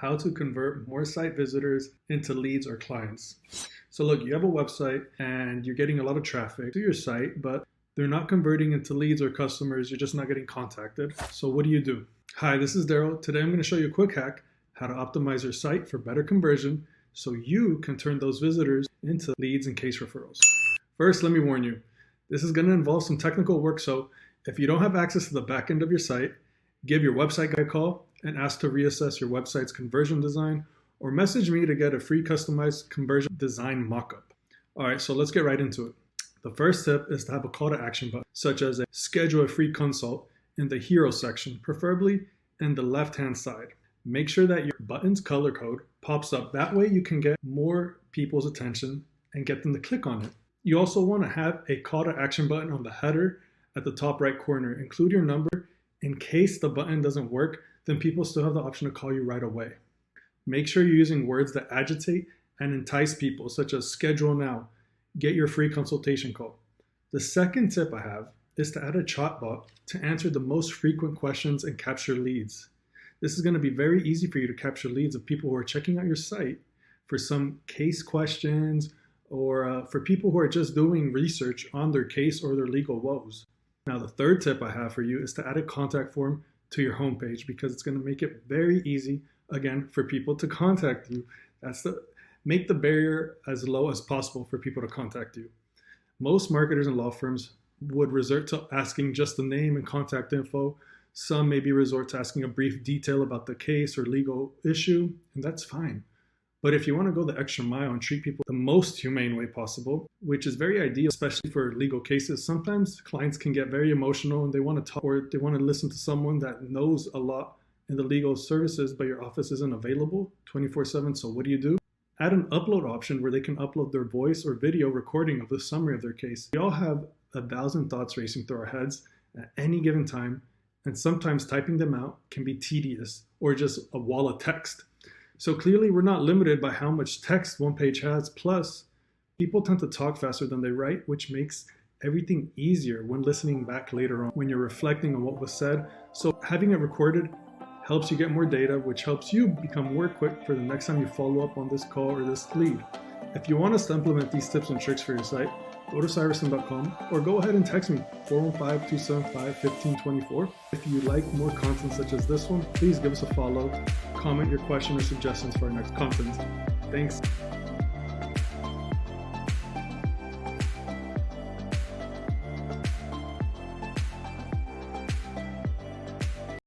how to convert more site visitors into leads or clients. So look, you have a website and you're getting a lot of traffic to your site, but they're not converting into leads or customers. You're just not getting contacted. So what do? Hi, this is Darryl. Today I'm going to show you a quick hack how to optimize your site for better conversion so you can turn those visitors into leads and case referrals. First, let me warn you, this is going to involve some technical work. So if you don't have access to the back end of your site, give your website guy a call and ask to reassess your website's conversion design, or message me to get a free customized conversion design mockup. All right, so let's get right into it. The first tip is to have a call to action button, such as a schedule a free consult in the hero section, preferably in the left-hand side. Make sure that your button's color code pops up. That way you can get more people's attention and get them to click on it. You also want to have a call to action button on the header at the top right corner. Include your number in case the button doesn't work, then people still have the option to call you right away. Make sure you're using words that agitate and entice people, such as schedule now, get your free consultation call. The second tip I have is to add a chatbot to answer the most frequent questions and capture leads. This is going to be very easy for you to capture leads of people who are checking out your site for some case questions or for people who are just doing research on their case or their legal woes. Now, the third tip I have for you is to add a contact form to your homepage because it's going to make it very easy, again, for people to contact you. Make the barrier as low as possible for people to contact you. Most marketers and law firms would resort to asking just the name and contact info. Some maybe resort to asking a brief detail about the case or legal issue, and that's fine. But if you want to go the extra mile and treat people the most humane way possible, which is very ideal, especially for legal cases, sometimes clients can get very emotional and they want to talk or they want to listen to someone that knows a lot in the legal services, but your office isn't available 24/7. So what do? Add an upload option where they can upload their voice or video recording of the summary of their case. We all have 1,000 thoughts racing through our heads at any given time, and sometimes typing them out can be tedious or just a wall of text. So clearly we're not limited by how much text one page has. Plus, people tend to talk faster than they write, which makes everything easier when listening back later on, when you're reflecting on what was said. So having it recorded helps you get more data, which helps you become more equipped for the next time you follow up on this call or this lead. If you want us to implement these tips and tricks for your site, go to Cyrusson.com or go ahead and text me 415-275-1524. If you like more content such as this one, please give us a follow, comment your question or suggestions for our next content. Thanks.